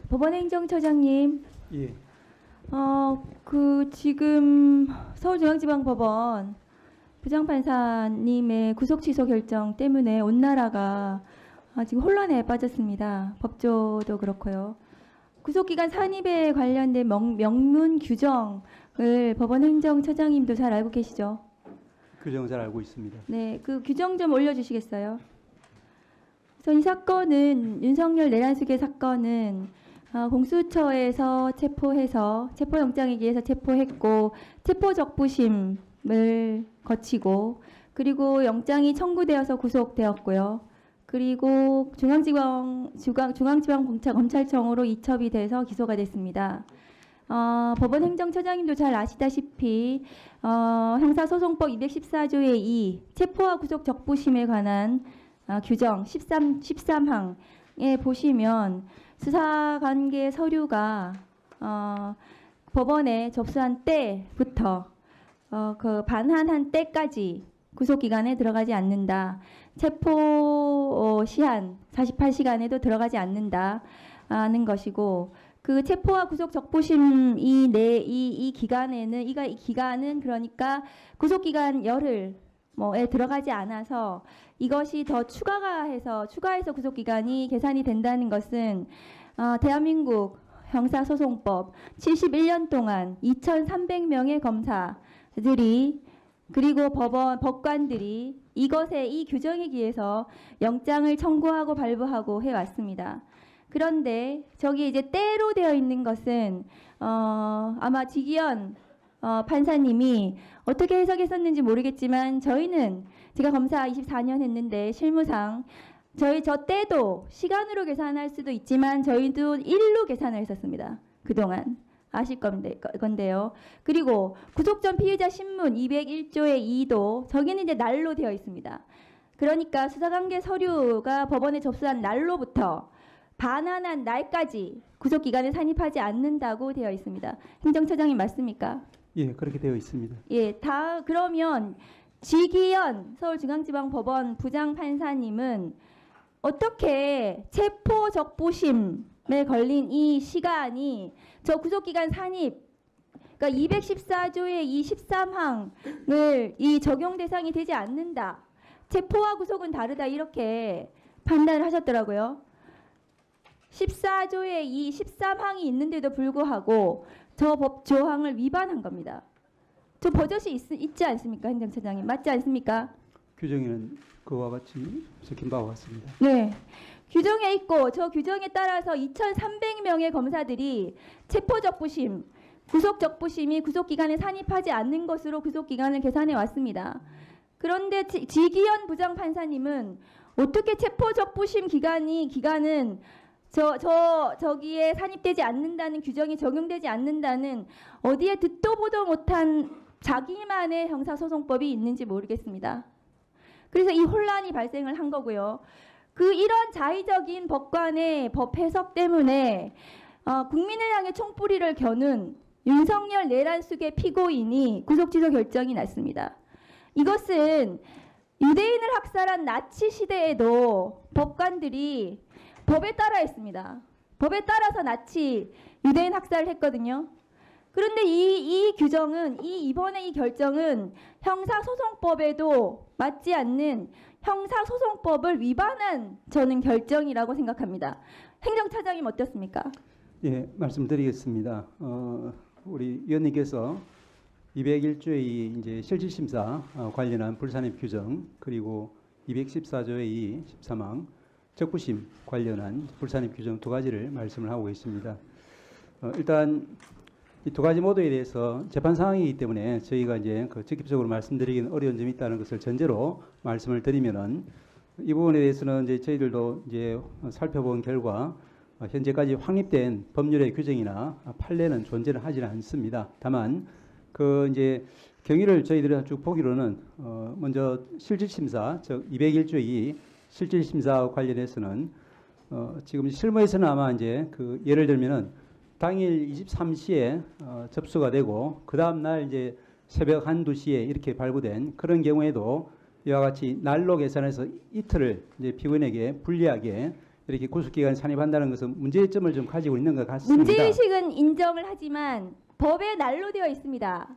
법원행정처장님, 예, 지금 서울중앙지방법원 부장판사님의 구속 취소 결정 때문에 온 나라가 지금 혼란에 빠졌습니다. 법조도 그렇고요. 구속기간 산입에 관련된 명문 규정을 법원행정처장님도 잘 알고 계시죠? 규정 잘 알고 있습니다. 네, 그 규정 좀 올려주시겠어요? 그래서 이 사건은 윤석열 내란수계 사건은 공수처에서 체포해서 체포영장에 의해서 체포했고 체포적부심을 거치고 그리고 영장이 청구되어서 구속되었고요. 그리고 중앙지방검찰청으로 이첩이 돼서 기소가 됐습니다. 법원행정처장님도 잘 아시다시피 형사소송법 214조의 2 체포와 구속 적부심에 관한 규정 13항에 보시면 수사관계 서류가 법원에 접수한 때부터 그 반환한 때까지 구속기간에 들어가지 않는다. 체포 시한 48시간에도 들어가지 않는다는 것이고 그 체포와 구속 적부심 이 기간에는 이 기간은 그러니까 구속기간 열흘 에 들어가지 않아서 이것이 더 추가해서 구속기간이 계산이 된다는 것은 대한민국 형사소송법 71년 동안 2,300명의 검사들이 그리고 법관들이 이 규정에 기해서 영장을 청구하고 발부하고 해왔습니다. 그런데 저기 이제 때로 되어 있는 것은 아마 지기현 판사님이 어떻게 해석했었는지 모르겠지만 저희는 제가 검사 24년 했는데 실무상 저 때도 시간으로 계산할 수도 있지만 저희도 일로 계산을 했었습니다. 그동안 아실 건데요. 그리고 구속 전 피의자 신문 201조의 2도 저기는 이제 날로 되어 있습니다. 그러니까 수사관계 서류가 법원에 접수한 날로부터 반환한 날까지 구속기간에 산입하지 않는다고 되어 있습니다. 행정처장님 맞습니까? 예, 그렇게 되어 있습니다. 예, 그러면 지기현 서울중앙지방법원 부장판사님은 어떻게 체포적부심에 걸린 이 시간이 저 구속기간 산입 그러니까 214조의 이 13항을 이 적용 대상이 되지 않는다. 체포와 구속은 다르다 이렇게 판단을 하셨더라고요. 14조의 이 13항이 있는데도 불구하고 저 법 조항을 위반한 겁니다. 저 버젓이 있지 않습니까, 행정처장님? 맞지 않습니까? 규정에는 그와 같이 적힌 바와 같습니다. 네. 규정에 있고 저 규정에 따라서 2,300명의 검사들이 체포적부심, 구속적부심이 구속기간에 산입하지 않는 것으로 구속기간을 계산해 왔습니다. 그런데 지기현 부장판사님은 어떻게 체포적부심 기간은 저기에 산입되지 않는다는 규정이 적용되지 않는다는 어디에 듣도 보도 못한 자기만의 형사소송법이 있는지 모르겠습니다. 그래서 이 혼란이 발생을 한 거고요. 이런 자의적인 법관의 법 해석 때문에 국민을 향해 총뿌리를 겨눈 윤석열 내란수계 피고인이 구속취소 결정이 났습니다. 이것은 유대인을 학살한 나치 시대에도 법관들이 법에 따라 했습니다. 법에 따라서 나치 유대인 학살을 했거든요. 그런데 이 규정은 이번에 이 결정은 형사소송법에도 맞지 않는 형사소송법을 위반한 저는 결정이라고 생각합니다. 행정처장님 어떻습니까? 예, 말씀드리겠습니다. 우리 위원님께서 201조의 이제 실질심사 관련한 불산입 규정 그리고 214조의 2 13항 적부심 관련한 불산입 규정 두 가지를 말씀을 하고 계십니다. 일단 이 두 가지 모두에 대해서 재판 상황이기 때문에 저희가 이제 적극적으로 말씀드리기는 어려운 점이 있다는 것을 전제로 말씀을 드리면은 이 부분에 대해서는 이제 저희들도 이제 살펴본 결과 현재까지 확립된 법률의 규정이나 판례는 존재를 하지는 않습니다. 다만 이제 경위를 저희들이 쭉 보기로는 먼저 실질심사 즉 201조 2 실질심사와 관련해서는 지금 실무에서는 아마 이제 예를 들면은 당일 23시에 접수가 되고 그 다음 날 이제 새벽 1, 2시에 이렇게 발부된 그런 경우에도 이와 같이 날로 계산해서 이틀을 이제 피고인에게 불리하게 이렇게 구속기관에 산입한다는 것은 문제점을 좀 가지고 있는 것 같습니다. 문제의식은 인정을 하지만 법에 난로되어 있습니다.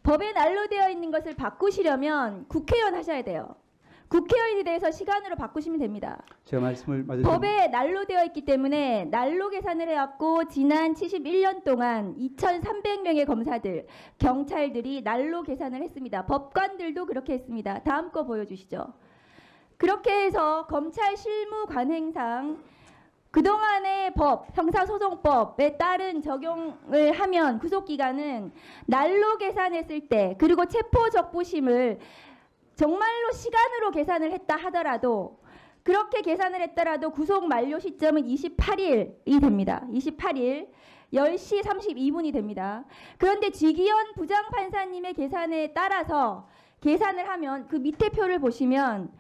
법에 난로되어 있는 것을 바꾸시려면 국회의원 하셔야 돼요. 국회의원에 대해서 시간으로 바꾸시면 됩니다. 제가 말씀을 마저 법에 난로되어 있기 때문에 난로 계산을 해왔고 지난 71년 동안 2,300명의 검사들, 경찰들이 난로 계산을 했습니다. 법관들도 그렇게 했습니다. 다음 거 보여주시죠. 그렇게 해서 검찰 실무 관행상 그동안의 법, 형사소송법에 따른 적용을 하면 구속기간은 난로 계산했을 때 그리고 체포적부심을 정말로 시간으로 계산을 했다 하더라도 그렇게 계산을 했더라도 구속 만료 시점은 28일이 됩니다. 28일 10시 32분이 됩니다. 그런데 지기현 부장판사님의 계산에 따라서 계산을 하면 그 밑에 표를 보시면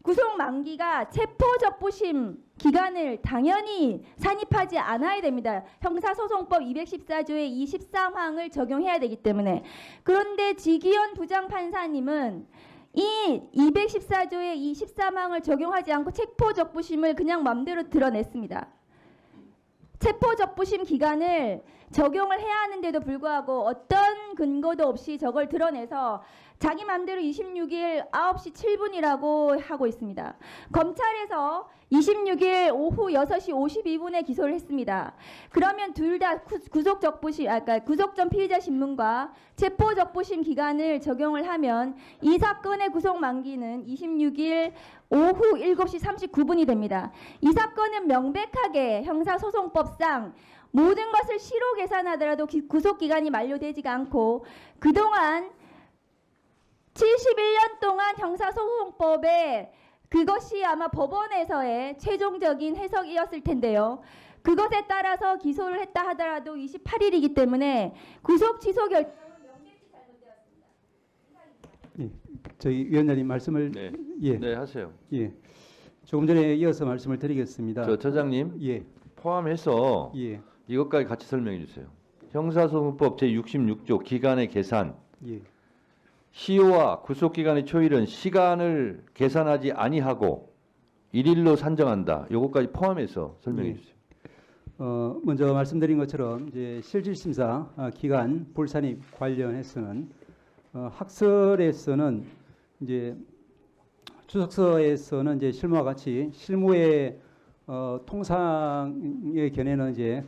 구속 만기가 체포적부심 기간을 당연히 산입하지 않아야 됩니다. 형사소송법 214조의 이 13항을 적용해야 되기 때문에. 그런데 지기현 부장판사님은 이 214조의 이 13항을 적용하지 않고 체포적부심을 그냥 맘대로 드러냈습니다. 체포적부심 기간을 적용을 해야 하는데도 불구하고 어떤 근거도 없이 저걸 드러내서 자기 맘대로 26일 9시 7분이라고 하고 있습니다. 검찰에서 26일 오후 6시 52분에 기소를 했습니다. 그러면 둘 다 구속적부심, 그러니까 구속 전 피의자 신문과 체포적부심 기간을 적용을 하면 이 사건의 구속 만기는 26일 오후 7시 39분이 됩니다. 이 사건은 명백하게 형사소송법상 모든 것을 시로 계산하더라도 구속기간이 만료되지가 않고 그동안 71년 동안 형사소송법에 그것이 아마 법원에서의 최종적인 해석이었을 텐데요. 그것에 따라서 기소를 했다 하더라도 28일이기 때문에 구속 취소 결정은 명백히 잘못되었습니다. 예, 저희 위원장님 말씀을 네. 예, 네, 하세요. 예, 조금 전에 이어서 말씀을 드리겠습니다. 저 처장님 예, 포함해서 예, 이것까지 같이 설명해 주세요. 형사소송법 제66조 기간의 계산, 예, 시효와 구속기간의 초일은 시간을 계산하지 아니하고 일일로 산정한다. 이것까지 포함해서 설명해 예. 주세요. 먼저 말씀드린 것처럼 이제 실질심사 기간 불산입 관련해서는 학설에서는 이제 주석서에서는 이제 실무와 같이 실무의 통상의 견해는 이제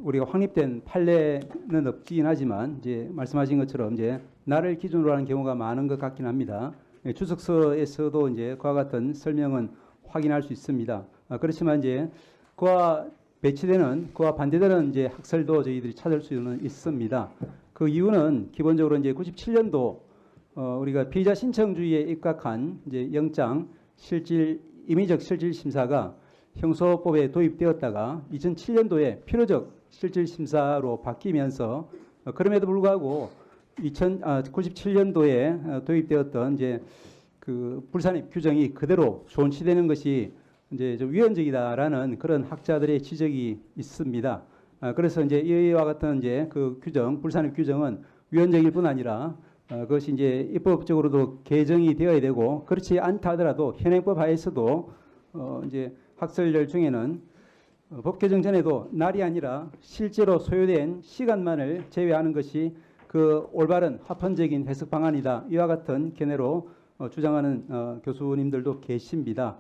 우리가 확립된 판례는 없긴 하지만 이제 말씀하신 것처럼 이제 날을 기준으로 하는 경우가 많은 것 같긴 합니다. 예, 주석서에서도 이제 그와 같은 설명은 확인할 수 있습니다. 그렇지만 이제 그와 배치되는 그와 반대되는 이제 학설도 저희들이 찾을 수는 있습니다. 그 이유는 기본적으로 이제 97년도 우리가 피의자 신청주의에 입각한 이제 영장 임의적 실질 심사가 형소법에 도입되었다가 2007년도에 필요적 실질 심사로 바뀌면서 그럼에도 불구하고 97년도에 도입되었던 이제 그 불산입 규정이 그대로 존치되는 것이 이제 좀 위헌적이다라는 그런 학자들의 지적이 있습니다. 그래서 이제 이와 같은 이제 그 규정, 불산입 규정은 위헌적일 뿐 아니라 그것이 이제 입법적으로도 개정이 되어야 되고 그렇지 않다 하더라도 현행법 하에서도 이제 학설들 중에는 법 개정 전에도 날이 아니라 실제로 소요된 시간만을 제외하는 것이 그 올바른 합헌적인 해석 방안이다. 이와 같은 견해로 주장하는 교수님들도 계십니다.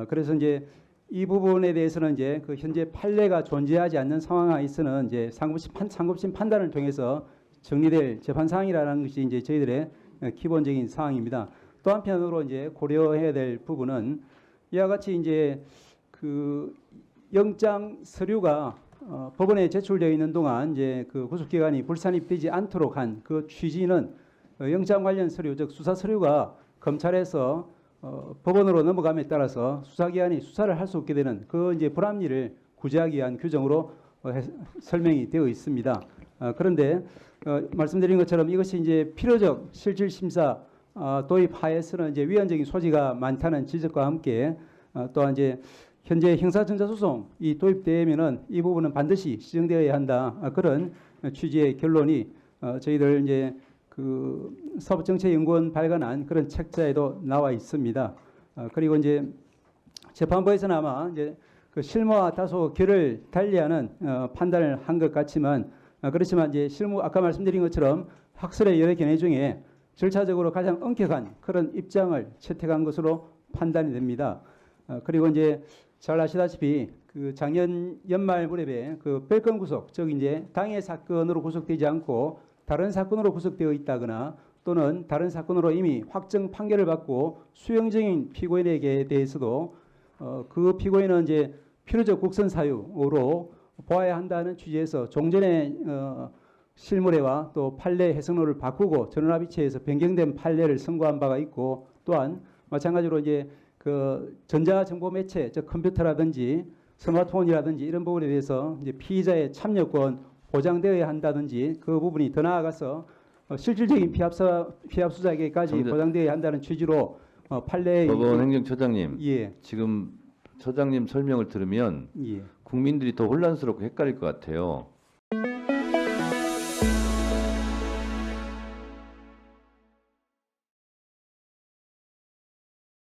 그래서 이제 이 부분에 대해서는 이제 그 현재 판례가 존재하지 않는 상황하에서는 이제 상급심 판단을 통해서 정리될 재판 사항이라는 것이 이제 저희들의 기본적인 사항입니다. 또 한편으로 이제 고려해야 될 부분은 이와 같이 이제 그 영장 서류가 법원에 제출되어 있는 동안 이제 그 구속기간이 불산입되지 않도록 한 그 취지는 영장 관련 서류, 즉 수사 서류가 검찰에서 법원으로 넘어감에 따라서 수사기관이 수사를 할 수 없게 되는 그 이제 불합리를 구제하기 위한 규정으로 설명이 되어 있습니다. 그런데 말씀드린 것처럼 이것이 이제 필요적 실질 심사 도입하에서는 이제 위헌적인 소지가 많다는 지적과 함께 또한 이제 현재 형사전자소송이 도입되면은 이 부분은 반드시 시정되어야 한다. 그런 취지의 결론이 저희들 이제 그 사법정책연구원 발간한 그런 책자에도 나와 있습니다. 그리고 이제 재판부에서는 아마 이제 그 실무와 다소 결을 달리하는 판단을 한 것 같지만 그렇지만 이제 실무 아까 말씀드린 것처럼 학설의 여러 견해 중에 절차적으로 가장 엄격한 그런 입장을 채택한 것으로 판단이 됩니다. 그리고 이제 잘 아시다시피 그 작년 연말 무렵에 그 별건 구속, 즉 이제 당해 사건으로 구속되지 않고 다른 사건으로 구속되어 있다거나 또는 다른 사건으로 이미 확정 판결을 받고 수용 중인 피고인에게 대해서도 그 피고인은 이제 필요적 국선 사유로 보아야 한다는 취지에서 종전의 실무례와 또 판례 해석로를 바꾸고 전원합의체에서 변경된 판례를 선고한 바가 있고 또한 마찬가지로 이제 그 전자정보 매체, 즉 컴퓨터라든지 스마트폰이라든지 이런 부분에 대해서 이제 피의자의 참여권 보장되어야 한다든지 그 부분이 더 나아가서 실질적인 피합 수사에게까지 보장되어야 한다는 취지로 판례의 법원 행정처장님, 예, 지금 처장님 설명을 들으면 예. 국민들이 더 혼란스럽고 헷갈릴 것 같아요.